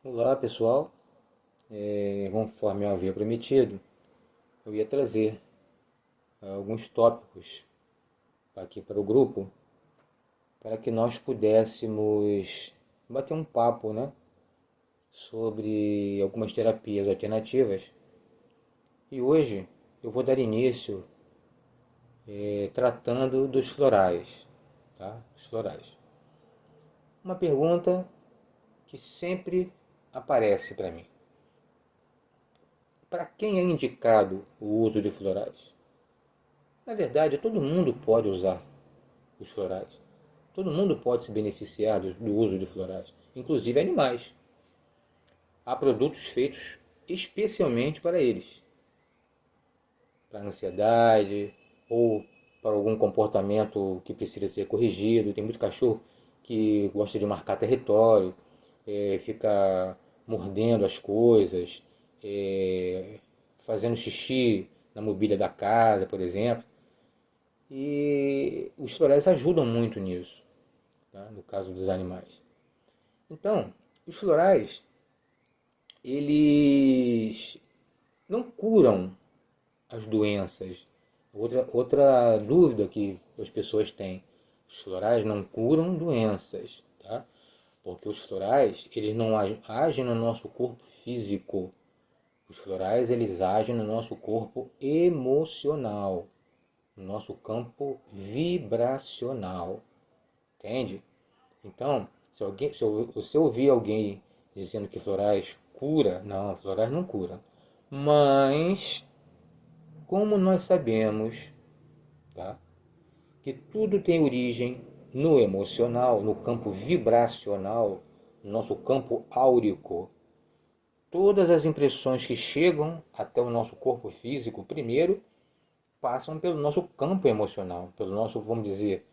Olá pessoal, conforme eu havia prometido, eu ia trazer alguns tópicos aqui para o grupo para que nós pudéssemos bater um papo, né, sobre algumas terapias alternativas. E hoje eu vou dar início tratando dos florais, tá? Os florais. Uma pergunta que sempre aparece para mim: para quem é indicado o uso de florais? Na verdade, todo mundo pode usar os florais. Todo mundo pode se beneficiar do uso de florais, inclusive animais. Há produtos feitos especialmente para eles, para ansiedade ou para algum comportamento que precisa ser corrigido. Tem muito cachorro que gosta de marcar território, fica mordendo as coisas, é, fazendo xixi na mobília da casa, por exemplo. E os florais ajudam muito nisso, tá? No caso dos animais. Então, os florais, eles não curam as doenças. Outra dúvida que as pessoas têm: os florais não curam doenças, tá? Porque os florais, eles não agem no nosso corpo físico. Os florais, eles agem no nosso corpo emocional, no nosso campo vibracional, entende? Então, se eu ouvir alguém dizendo que florais cura, não, florais não cura. Mas, como nós sabemos, tá, que tudo tem origem no emocional, no campo vibracional, no nosso campo áurico, todas as impressões que chegam até o nosso corpo físico, primeiro, passam pelo nosso campo emocional, pelo nosso, vamos dizer,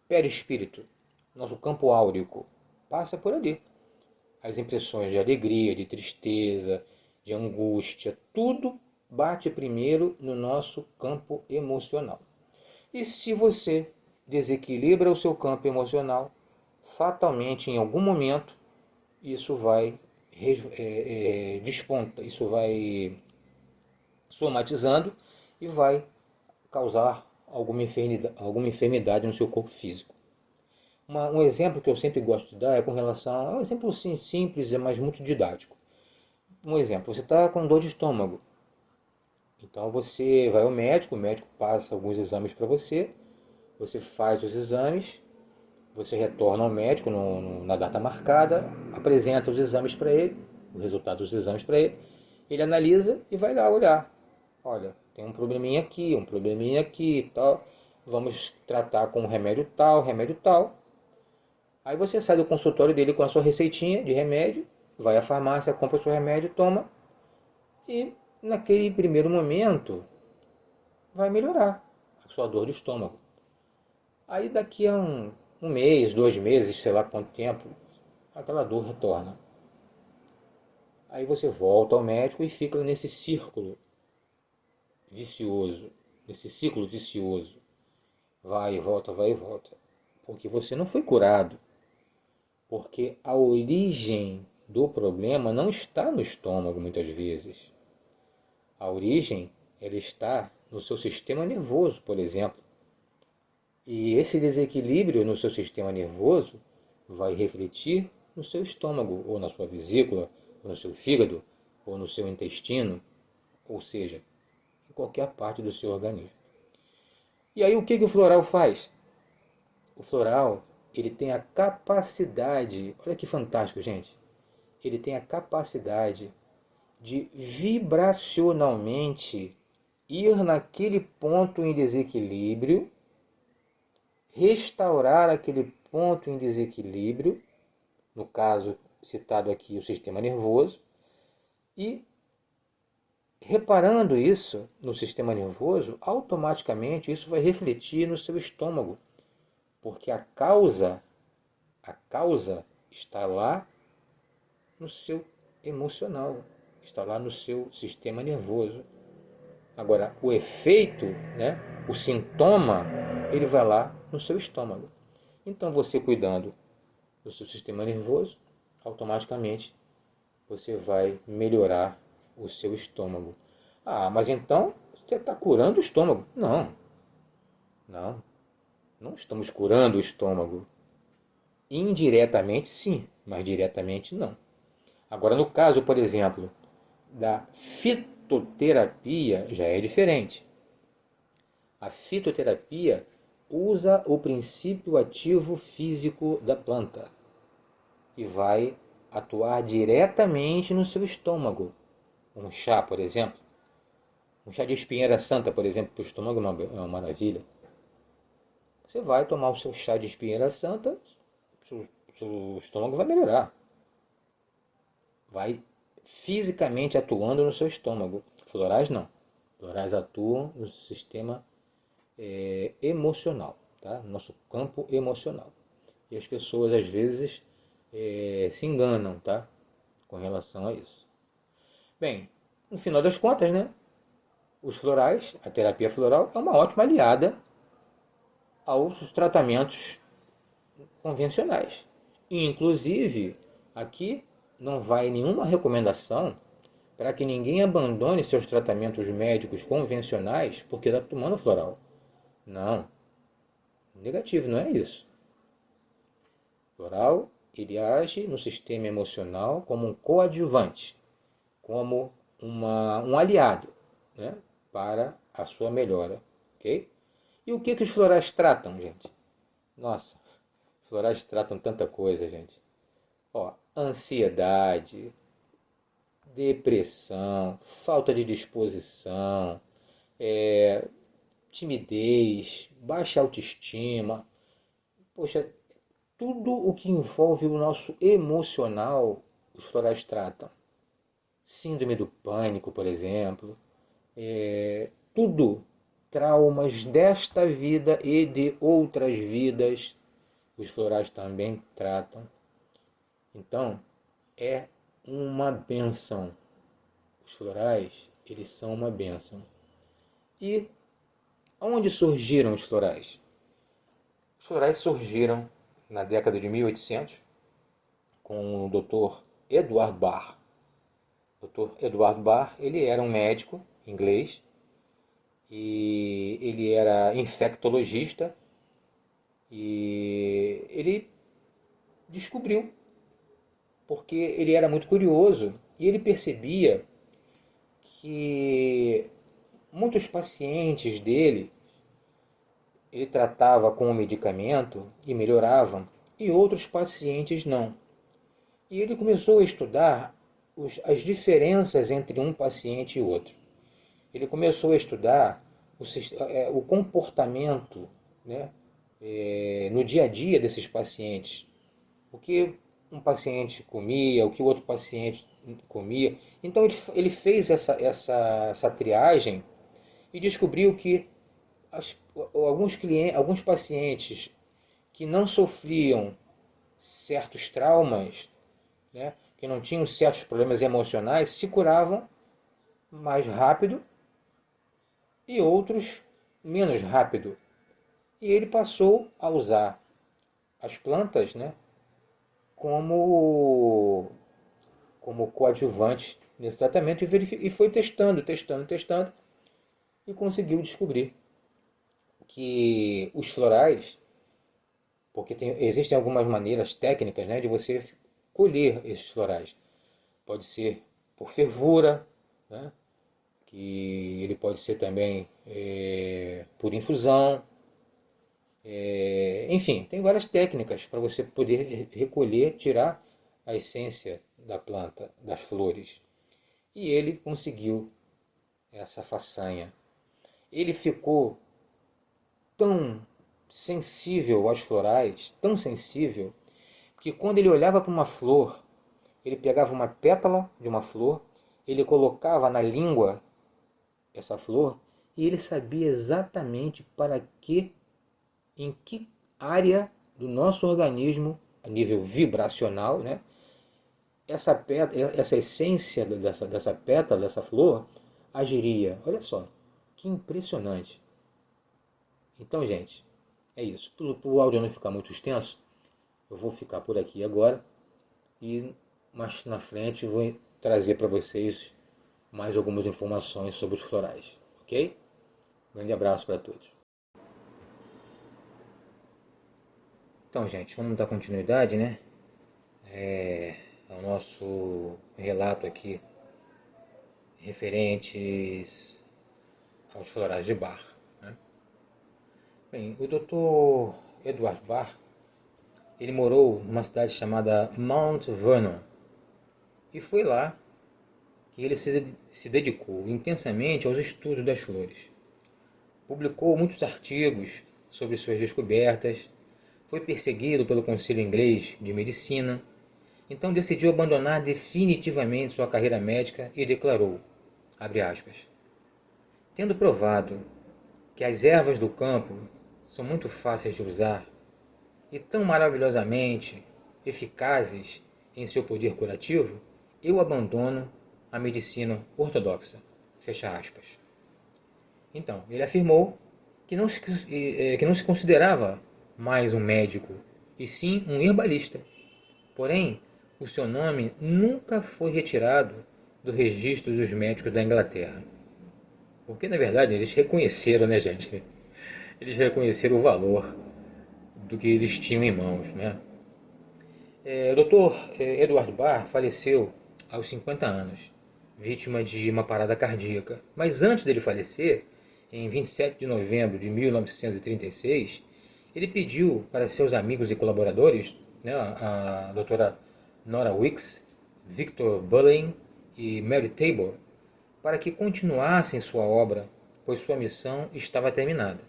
perispírito, nosso campo áurico, passa por ali. As impressões de alegria, de tristeza, de angústia, tudo bate primeiro no nosso campo emocional. E se você desequilibra o seu campo emocional, fatalmente em algum momento isso vai desponta, isso vai somatizando e vai causar alguma enfermidade no seu corpo físico. Um exemplo que eu sempre gosto de dar é com relação. É um exemplo simples, mas muito didático. Um exemplo: você está com dor de estômago. Então você vai ao médico, o médico passa alguns exames para você, você faz os exames, você retorna ao médico na data marcada, apresenta os exames para ele, o resultado dos exames para ele, ele analisa e vai lá olhar. Olha, tem um probleminha aqui e tal, vamos tratar com remédio tal, remédio tal. Aí você sai do consultório dele com a sua receitinha de remédio, vai à farmácia, compra o seu remédio, toma, e naquele primeiro momento vai melhorar a sua dor de estômago. Aí daqui a um mês, 2 meses, sei lá quanto tempo, aquela dor retorna. Aí você volta ao médico e fica nesse círculo vicioso, nesse ciclo vicioso. Vai e volta, vai e volta. Porque você não foi curado. Porque a origem do problema não está no estômago, muitas vezes. A origem, ela está no seu sistema nervoso, por exemplo. E esse desequilíbrio no seu sistema nervoso vai refletir no seu estômago, ou na sua vesícula, ou no seu fígado, ou no seu intestino, ou seja, em qualquer parte do seu organismo. E aí o que o floral faz? O floral, ele tem a capacidade, olha que fantástico, gente. Ele tem a capacidade de vibracionalmente ir naquele ponto em desequilíbrio, restaurar aquele ponto em desequilíbrio, no caso citado aqui o sistema nervoso, e reparando isso no sistema nervoso, automaticamente isso vai refletir no seu estômago, porque a causa está lá no seu emocional, está lá no seu sistema nervoso. Agora, o efeito, né, o sintoma, ele vai lá no seu estômago. Então, você cuidando do seu sistema nervoso, automaticamente você vai melhorar o seu estômago. Ah, mas então você está curando o estômago. Não, não, não estamos curando o estômago. Indiretamente, sim, mas diretamente, não. Agora, no caso, por exemplo, da fitoterapia, já é diferente. A fitoterapia usa o princípio ativo físico da planta e vai atuar diretamente no seu estômago. Um chá, por exemplo, um chá de espinheira santa, por exemplo, para o estômago é uma maravilha. Você vai tomar o seu chá de espinheira santa, seu estômago vai melhorar. Vai fisicamente atuando no seu estômago. Florais não. Florais atuam no sistema emocional, tá? No nosso campo emocional. E as pessoas às vezes se enganam, tá? Com relação a isso. Bem, no final das contas, né? Os florais, a terapia floral é uma ótima aliada aos tratamentos convencionais. Inclusive, aqui não vai nenhuma recomendação para que ninguém abandone seus tratamentos médicos convencionais porque está tomando floral. Não, negativo, não é isso. Floral, ele age no sistema emocional como um coadjuvante, como um aliado, né, para a sua melhora, ok? E o que os florais tratam, gente? Nossa, os florais tratam tanta coisa, gente. Ó, ansiedade, depressão, falta de disposição, timidez, baixa autoestima. Poxa, tudo o que envolve o nosso emocional, os florais tratam. Síndrome do pânico, por exemplo. Tudo. Traumas desta vida e de outras vidas, os florais também tratam. Então, é uma benção. Os florais, eles são uma benção. E onde surgiram os florais? Os florais surgiram na década de 1800 com o Dr. Edward Barr. O Dr. Edward Barr, ele era um médico inglês e ele era infectologista e ele descobriu, porque ele era muito curioso e ele percebia que muitos pacientes dele ele tratava com o medicamento e melhoravam, e outros pacientes não. E ele começou a estudar as diferenças entre um paciente e outro. Ele começou a estudar o comportamento, né, no dia a dia desses pacientes. O que um paciente comia, o que o outro paciente comia. Então ele fez essa triagem e descobriu que alguns pacientes que não sofriam certos traumas, né, que não tinham certos problemas emocionais, se curavam mais rápido e outros menos rápido. E ele passou a usar as plantas, né, como, como coadjuvante nesse tratamento e foi testando e conseguiu descobrir que os florais, porque existem algumas maneiras técnicas, né, de você colher esses florais. Pode ser por fervura, né, que ele pode ser também por infusão. Enfim, tem várias técnicas para você poder recolher, tirar a essência da planta, das flores. E ele conseguiu essa façanha. Ele ficou tão sensível aos florais, tão sensível, que quando ele olhava para uma flor, ele pegava uma pétala de uma flor, ele colocava na língua essa flor e ele sabia exatamente para que, em que área do nosso organismo, a nível vibracional, né, essa essência dessa pétala, dessa flor, agiria. Olha só, que impressionante. Então, gente, é isso. Para o áudio não ficar muito extenso, eu vou ficar por aqui agora e mais na frente eu vou trazer para vocês mais algumas informações sobre os florais, ok? Grande abraço para todos. Então, gente, vamos dar continuidade, né? Ao nosso relato aqui referentes aos florais de Bach, né? Bem, o Dr. Edward Bach, ele morou numa cidade chamada Mount Vernon, e foi lá que ele se dedicou intensamente aos estudos das flores. Publicou muitos artigos sobre suas descobertas, foi perseguido pelo Conselho Inglês de Medicina, então decidiu abandonar definitivamente sua carreira médica e declarou, abre aspas, tendo provado que as ervas do campo são muito fáceis de usar e tão maravilhosamente eficazes em seu poder curativo, eu abandono a medicina ortodoxa. Fecha aspas. Então, ele afirmou que não se considerava mais um médico, e sim um herbalista. Porém, o seu nome nunca foi retirado do registro dos médicos da Inglaterra. Porque, na verdade, eles reconheceram, né, gente? Eles reconheceram o valor do que eles tinham em mãos, né? O Dr. Edward Barr faleceu aos 50 anos, vítima de uma parada cardíaca. Mas antes dele falecer, em 27 de novembro de 1936, ele pediu para seus amigos e colaboradores, né, a doutora Nora Wicks, Victor Bullen e Mary Tabor, para que continuassem sua obra, pois sua missão estava terminada.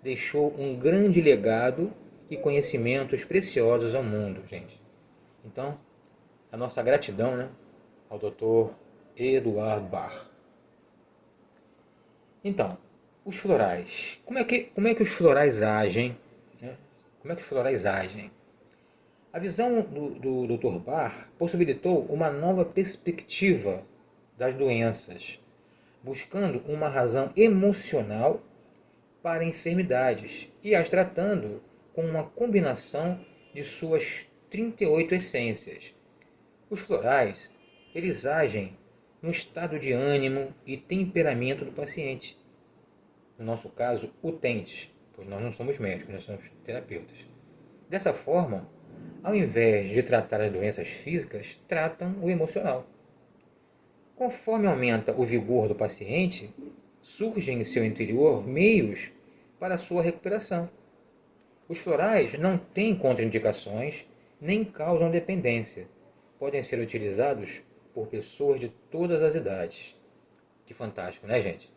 Deixou um grande legado e conhecimentos preciosos ao mundo, gente. Então, a nossa gratidão, né, ao Dr. Eduard Bach. Então, os florais. Como é que os florais agem? Né? Como é que os florais agem? A visão do Dr. Bach possibilitou uma nova perspectiva das doenças, buscando uma razão emocional para enfermidades e as tratando com uma combinação de suas 38 essências. Os florais, eles agem no estado de ânimo e temperamento do paciente. No nosso caso, utentes, pois nós não somos médicos, nós somos terapeutas. Dessa forma, ao invés de tratar as doenças físicas, tratam o emocional. Conforme aumenta o vigor do paciente, surgem em seu interior meios para a sua recuperação. Os florais não têm contraindicações nem causam dependência. Podem ser utilizados por pessoas de todas as idades. Que fantástico, né, gente?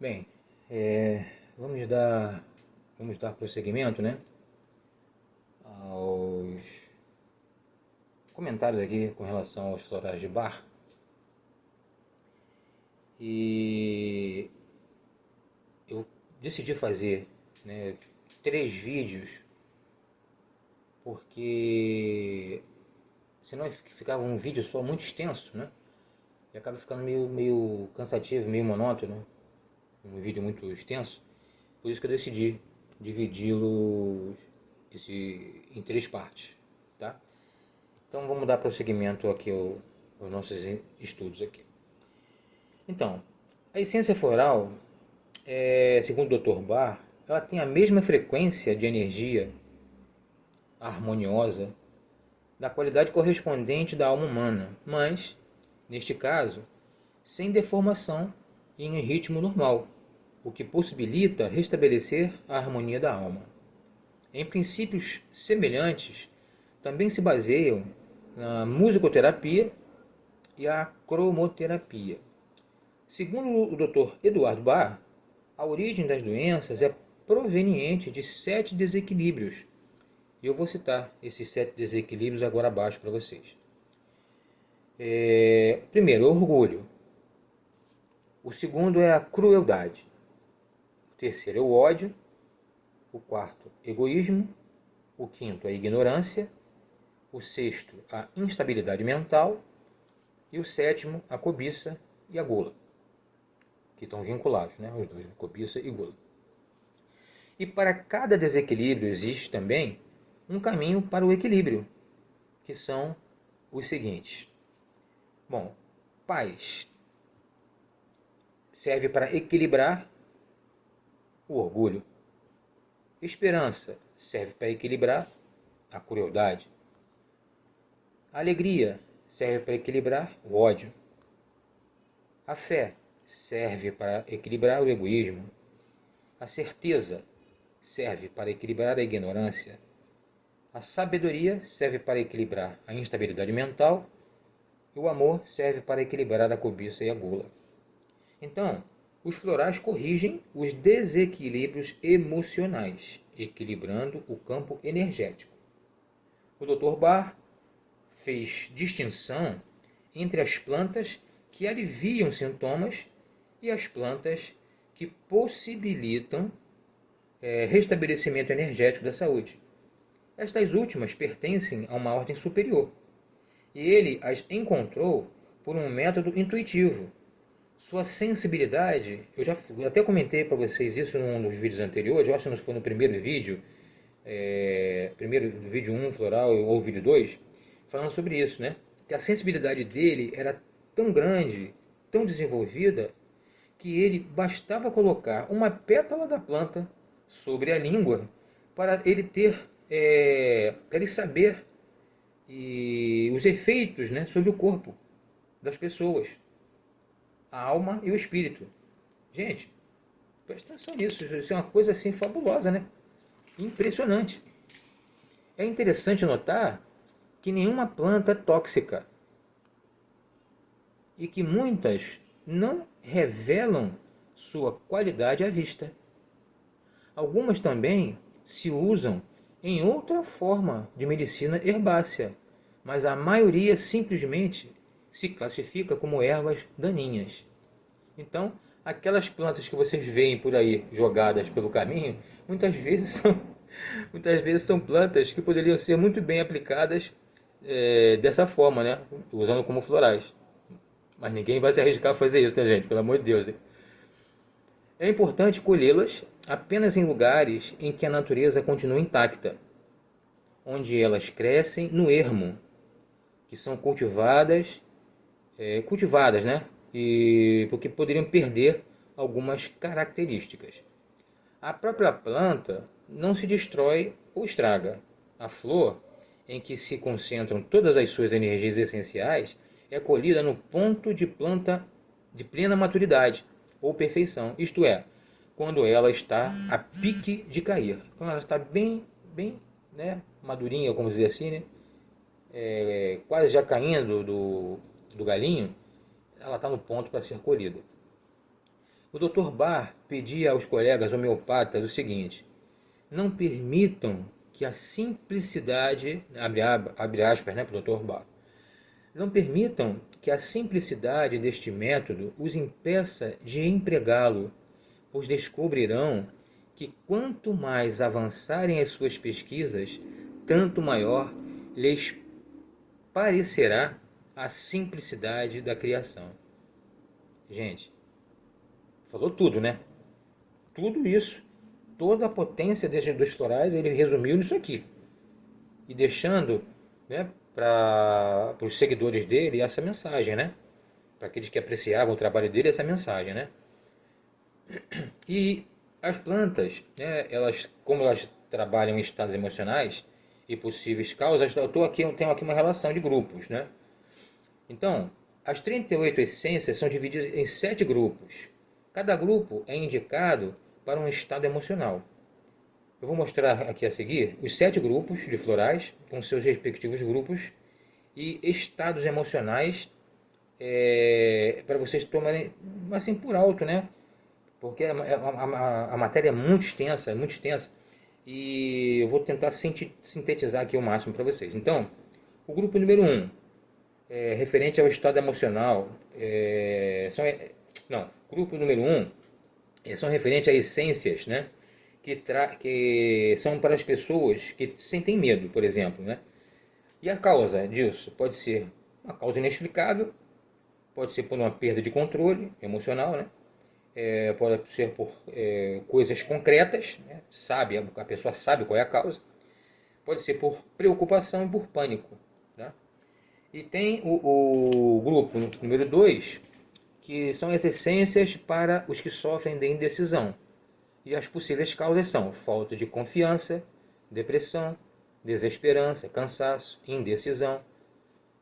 Bem, é, vamos dar vamos dar prosseguimento, né, aos comentários aqui com relação aos florais de Bach. E eu decidi fazer, né, 3 vídeos, porque senão ficava um vídeo só muito extenso, né? E acaba ficando meio cansativo, meio monótono, um vídeo muito extenso. Por isso que eu decidi dividi-lo em 3 partes, tá? Então vamos dar prosseguimento aqui aos nossos estudos aqui. Então, a essência floral, segundo o Dr. Barr, ela tem a mesma frequência de energia harmoniosa da qualidade correspondente da alma humana, mas, neste caso, sem deformação e em ritmo normal, o que possibilita restabelecer a harmonia da alma. Em princípios semelhantes, também se baseiam na musicoterapia e a cromoterapia. Segundo o Dr. Eduard Bach, a origem das doenças é proveniente de 7 desequilíbrios. E eu vou citar esses 7 desequilíbrios agora abaixo para vocês. Primeiro, orgulho. O segundo é a crueldade. O terceiro é o ódio. O quarto, egoísmo. O quinto, a ignorância. O sexto, a instabilidade mental. E o sétimo, a cobiça e a gula, que estão vinculados, né, os dois, cobiça e gula. E para cada desequilíbrio existe também um caminho para o equilíbrio, que são os seguintes. Bom, paz serve para equilibrar o orgulho. Esperança serve para equilibrar a crueldade. A alegria serve para equilibrar o ódio. A fé serve para equilibrar o egoísmo. A certeza serve para equilibrar a ignorância. A sabedoria serve para equilibrar a instabilidade mental. E o amor serve para equilibrar a cobiça e a gula. Então, os florais corrigem os desequilíbrios emocionais, equilibrando o campo energético. O Dr. Barr fez distinção entre as plantas que aliviam sintomas e as plantas que possibilitam restabelecimento energético da saúde. Estas últimas pertencem a uma ordem superior, e ele as encontrou por um método intuitivo. Sua sensibilidade, eu até comentei para vocês isso num dos vídeos anteriores, eu acho que foi no primeiro vídeo, primeiro vídeo 1 floral ou vídeo 2, falando sobre isso, né? Que a sensibilidade dele era tão grande, tão desenvolvida, que ele bastava colocar uma pétala da planta sobre a língua para ele ter, para ele saber os efeitos, né, sobre o corpo das pessoas, a alma e o espírito. Gente, presta atenção nisso, isso é uma coisa assim fabulosa, né? Impressionante. É interessante notar que nenhuma planta é tóxica e que muitas não revelam sua qualidade à vista. Algumas também se usam em outra forma de medicina herbácea, mas a maioria simplesmente se classifica como ervas daninhas. Então, aquelas plantas que vocês veem por aí jogadas pelo caminho, muitas vezes são plantas que poderiam ser muito bem aplicadas dessa forma, né? Usando como florais. Mas ninguém vai se arriscar a fazer isso, né, gente? Pelo amor de Deus. Hein? É importante colhê-las apenas em lugares em que a natureza continua intacta, onde elas crescem no ermo, que são cultivadas, né? E porque poderiam perder algumas características. A própria planta não se destrói ou estraga. A flor, em que se concentram todas as suas energias essenciais, é colhida no ponto de planta de plena maturidade ou perfeição, isto é, quando ela está a pique de cair, quando ela está bem, né, madurinha, como dizer assim, né, quase já caindo do galinho, ela está no ponto para ser colhida. O Dr. Barr pedia aos colegas homeopatas o seguinte: não permitam que a simplicidade, abre aspas, né, para o Dr. Barr, não permitam que a simplicidade deste método os impeça de empregá-lo, pois descobrirão que quanto mais avançarem as suas pesquisas, tanto maior lhes parecerá a simplicidade da criação. Gente, falou tudo, né? Tudo isso, toda a potência dos florais, ele resumiu nisso aqui. E deixando, né, para os seguidores dele essa mensagem, né? Para aqueles que apreciavam o trabalho dele, essa mensagem, né? E as plantas, né, como elas trabalham em estados emocionais e possíveis causas, eu tenho aqui uma relação de grupos, né? Então, as 38 essências são divididas em 7 grupos. Cada grupo é indicado para um estado emocional. Eu vou mostrar aqui a seguir os 7 grupos de florais, com seus respectivos grupos e estados emocionais, para vocês tomarem assim por alto, né? Porque a matéria é muito extensa, e eu vou tentar sintetizar aqui o máximo para vocês. Então, o grupo número 1, referente ao estado emocional, grupo número 1 são referentes a essências, né? Que são para as pessoas que sentem medo, por exemplo, né? E a causa disso pode ser uma causa inexplicável, pode ser por uma perda de controle emocional, né? pode ser por coisas concretas, né? A pessoa sabe qual é a causa. Pode ser por preocupação e por pânico. Tá? E tem o grupo número 2, que são as essências para os que sofrem de indecisão. E as possíveis causas são falta de confiança, depressão, desesperança, cansaço, indecisão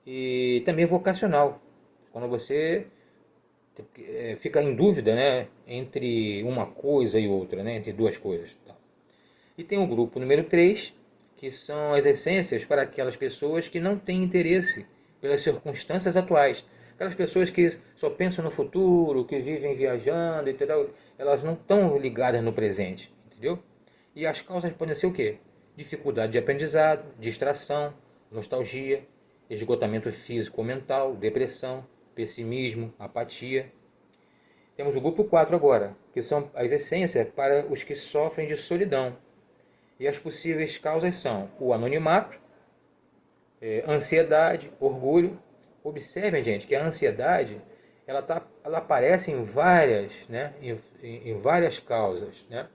e também vocacional. Quando você fica em dúvida, né, entre uma coisa e outra, né, entre duas coisas. E tem o grupo número 3, que são as essências para aquelas pessoas que não têm interesse pelas circunstâncias atuais. Aquelas pessoas que só pensam no futuro, que vivem viajando, entendeu? Elas não estão ligadas no presente, entendeu? E as causas podem ser o quê? Dificuldade de aprendizado, distração, nostalgia, esgotamento físico ou mental, depressão, pessimismo, apatia. Temos o grupo 4 agora, que são as essências para os que sofrem de solidão. E as possíveis causas são o anonimato, ansiedade, orgulho. Observem, gente, que a ansiedade ela aparece em várias, né, em várias causas, né?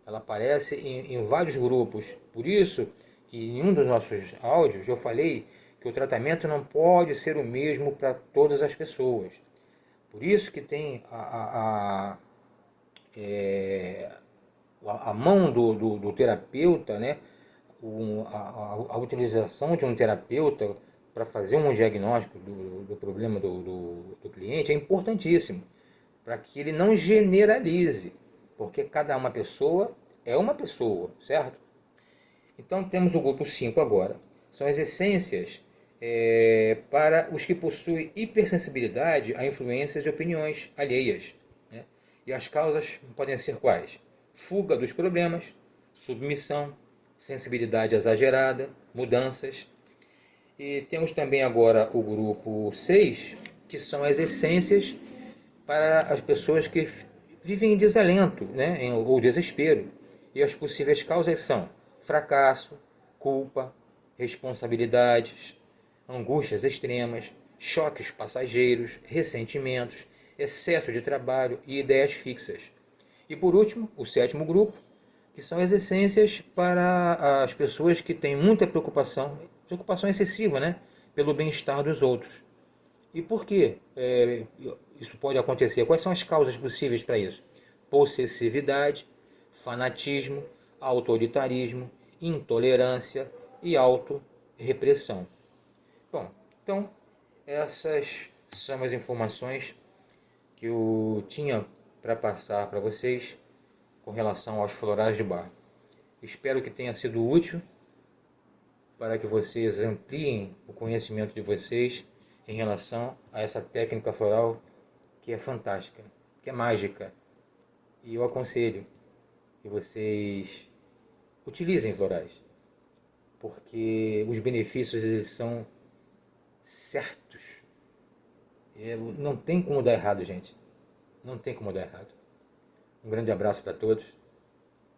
Ela aparece em vários grupos. Por isso que em um dos nossos áudios eu falei que o tratamento não pode ser o mesmo para todas as pessoas. Por isso que tem a mão do terapeuta, né? A utilização de um terapeuta para fazer um diagnóstico do problema do cliente é importantíssimo, para que ele não generalize, porque cada uma pessoa é uma pessoa, certo? Então temos o grupo 5 agora. São as essências para os que possuem hipersensibilidade a influências e opiniões alheias. Né? E as causas podem ser quais? Fuga dos problemas, submissão, sensibilidade exagerada, mudanças. E temos também agora o grupo 6, que são as essências para as pessoas que vivem em desalento, né, ou desespero. E as possíveis causas são fracasso, culpa, responsabilidades, angústias extremas, choques passageiros, ressentimentos, excesso de trabalho e ideias fixas. E por último, o sétimo grupo, que são as essências para as pessoas que têm muita preocupação excessiva, né, pelo bem-estar dos outros. E por que isso pode acontecer? Quais são as causas possíveis para isso? Possessividade, fanatismo, autoritarismo, intolerância e autorrepressão. Bom, então essas são as informações que eu tinha para passar para vocês com relação aos florais de bar. Espero que tenha sido útil para que vocês ampliem o conhecimento de vocês em relação a essa técnica floral que é fantástica, que é mágica. E eu aconselho que vocês utilizem florais, porque os benefícios eles são certos. Não tem como dar errado, gente. Não tem como dar errado. Um grande abraço para todos,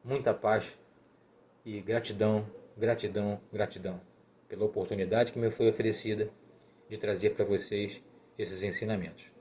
muita paz e gratidão, gratidão, gratidão pela oportunidade que me foi oferecida de trazer para vocês esses ensinamentos.